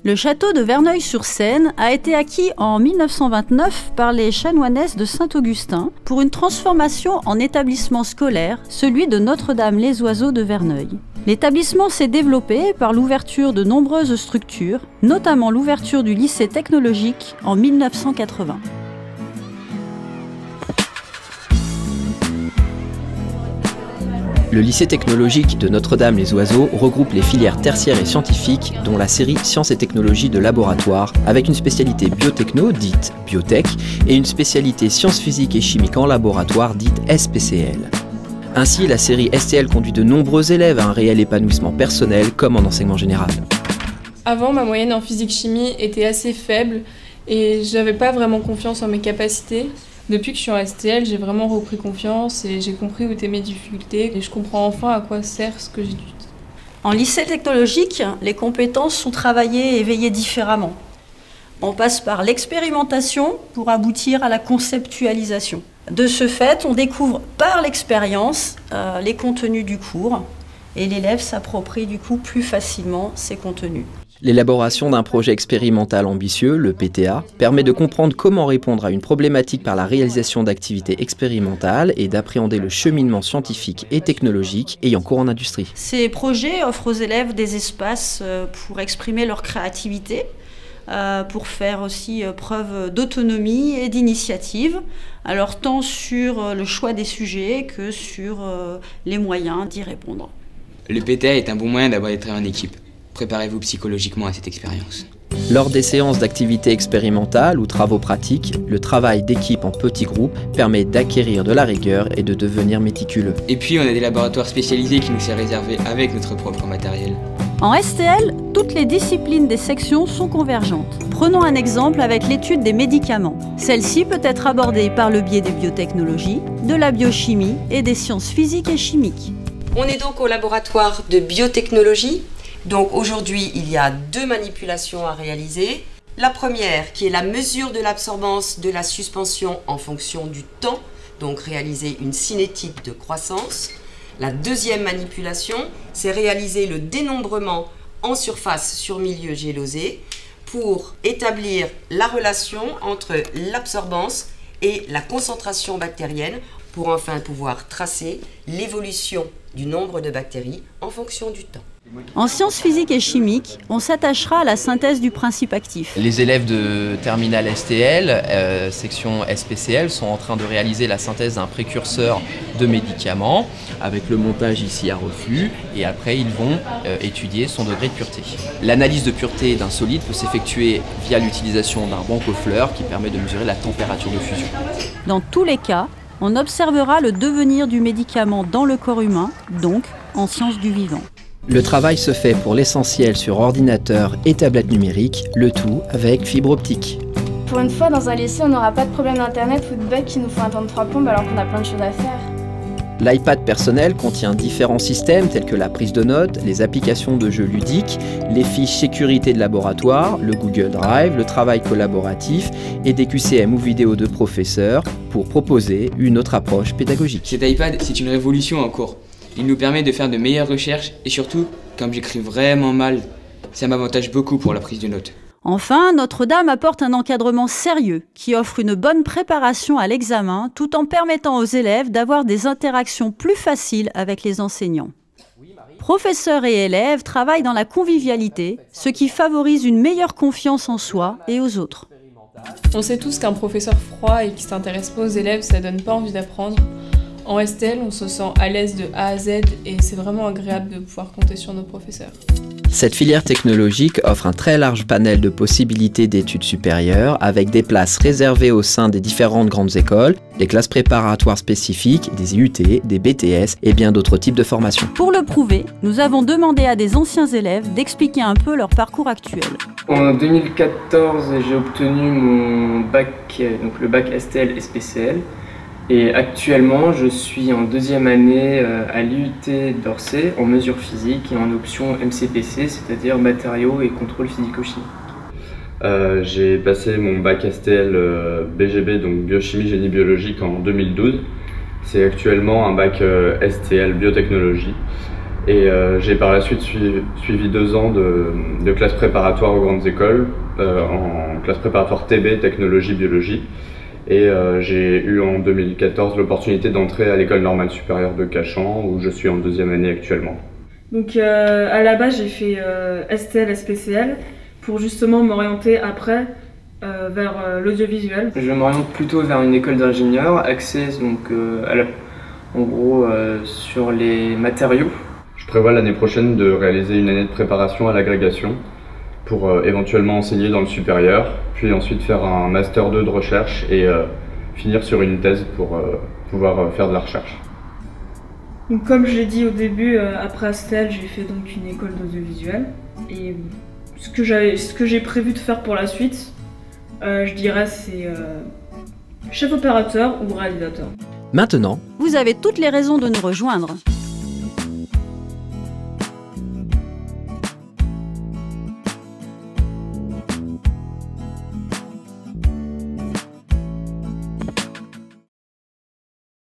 Le château de Verneuil-sur-Seine a été acquis en 1929 par les chanoinesses de Saint-Augustin pour une transformation en établissement scolaire, celui de Notre-Dame-les-Oiseaux de Verneuil. L'établissement s'est développé par l'ouverture de nombreuses structures, notamment l'ouverture du lycée technologique en 1980. Le lycée technologique de Notre-Dame-les-Oiseaux regroupe les filières tertiaires et scientifiques, dont la série Sciences et technologies de laboratoire, avec une spécialité biotechno, dite biotech, et une spécialité sciences physiques et chimiques en laboratoire, dite SPCL. Ainsi, la série STL conduit de nombreux élèves à un réel épanouissement personnel, comme en enseignement général. Avant, ma moyenne en physique-chimie était assez faible et j'avais pas vraiment confiance en mes capacités. Depuis que je suis en STL, j'ai vraiment repris confiance et j'ai compris où étaient mes difficultés et je comprends enfin à quoi sert ce que j'étudie. En lycée technologique, les compétences sont travaillées et éveillées différemment. On passe par l'expérimentation pour aboutir à la conceptualisation. De ce fait, on découvre par l'expérience les contenus du cours et l'élève s'approprie du coup plus facilement ces contenus. L'élaboration d'un projet expérimental ambitieux, le PTA, permet de comprendre comment répondre à une problématique par la réalisation d'activités expérimentales et d'appréhender le cheminement scientifique et technologique ayant cours en industrie. Ces projets offrent aux élèves des espaces pour exprimer leur créativité, pour faire aussi preuve d'autonomie et d'initiative, alors tant sur le choix des sujets que sur les moyens d'y répondre. Le PTA est un bon moyen d'avoir des travaux en équipe. Préparez-vous psychologiquement à cette expérience. Lors des séances d'activités expérimentales ou travaux pratiques, le travail d'équipe en petits groupes permet d'acquérir de la rigueur et de devenir méticuleux. Et puis on a des laboratoires spécialisés qui nous sont réservés avec notre propre matériel. En STL, toutes les disciplines des sections sont convergentes. Prenons un exemple avec l'étude des médicaments. Celle-ci peut être abordée par le biais des biotechnologies, de la biochimie et des sciences physiques et chimiques. On est donc au laboratoire de biotechnologie. Donc aujourd'hui, il y a 2 manipulations à réaliser. La première, qui est la mesure de l'absorbance de la suspension en fonction du temps, donc réaliser une cinétique de croissance. La deuxième manipulation, c'est réaliser le dénombrement en surface sur milieu gélosé pour établir la relation entre l'absorbance et la concentration bactérienne pour enfin pouvoir tracer l'évolution du nombre de bactéries en fonction du temps. En sciences physiques et chimiques, on s'attachera à la synthèse du principe actif. Les élèves de terminale STL, section SPCL, sont en train de réaliser la synthèse d'un précurseur de médicaments avec le montage ici à reflux et après ils vont étudier son degré de pureté. L'analyse de pureté d'un solide peut s'effectuer via l'utilisation d'un bancofleur qui permet de mesurer la température de fusion. Dans tous les cas, on observera le devenir du médicament dans le corps humain, donc en sciences du vivant. Le travail se fait pour l'essentiel sur ordinateur et tablette numérique, le tout avec fibre optique. Pour une fois, dans un lycée, on n'aura pas de problème d'internet ou de bug qui nous font attendre 3 plombes alors qu'on a plein de choses à faire. L'iPad personnel contient différents systèmes tels que la prise de notes, les applications de jeux ludiques, les fiches sécurité de laboratoire, le Google Drive, le travail collaboratif et des QCM ou vidéos de professeurs pour proposer une autre approche pédagogique. Cet iPad, c'est une révolution en cours. Il nous permet de faire de meilleures recherches et surtout, comme j'écris vraiment mal, ça m'avantage beaucoup pour la prise de notes. Enfin, Notre-Dame apporte un encadrement sérieux qui offre une bonne préparation à l'examen tout en permettant aux élèves d'avoir des interactions plus faciles avec les enseignants. Professeurs et élèves travaillent dans la convivialité, ce qui favorise une meilleure confiance en soi et aux autres. On sait tous qu'un professeur froid et qui ne s'intéresse pas aux élèves, ça donne pas envie d'apprendre. En STL, on se sent à l'aise de A à Z et c'est vraiment agréable de pouvoir compter sur nos professeurs. Cette filière technologique offre un très large panel de possibilités d'études supérieures avec des places réservées au sein des différentes grandes écoles, des classes préparatoires spécifiques, des IUT, des BTS et bien d'autres types de formations. Pour le prouver, nous avons demandé à des anciens élèves d'expliquer un peu leur parcours actuel. En 2014, j'ai obtenu mon bac, donc le bac STL SPCL. Et actuellement, je suis en 2e année à l'IUT d'Orsay en mesure physique et en option MCPC, c'est-à-dire matériaux et contrôle physico-chimique. J'ai passé mon bac STL BGB, donc biochimie génie biologique en 2012. C'est actuellement un bac STL biotechnologie. Et j'ai par la suite suivi 2 ans de classe préparatoire aux grandes écoles, en classe préparatoire TB, technologie, biologie. Et j'ai eu en 2014 l'opportunité d'entrer à l'école normale supérieure de Cachan, où je suis en 2e année actuellement. Donc à la base j'ai fait STL, SPCL pour justement m'orienter après vers l'audiovisuel. Je m'oriente plutôt vers une école d'ingénieur axée donc, en gros sur les matériaux. Je prévois l'année prochaine de réaliser une année de préparation à l'agrégation pour éventuellement enseigner dans le supérieur, puis ensuite faire un master 2 de recherche et finir sur une thèse pour pouvoir faire de la recherche. Donc, comme je l'ai dit au début, après STL, j'ai fait donc une école d'audiovisuel. Et ce que j'ai prévu de faire pour la suite, je dirais c'est chef opérateur ou réalisateur. Maintenant, Vous avez toutes les raisons de nous rejoindre.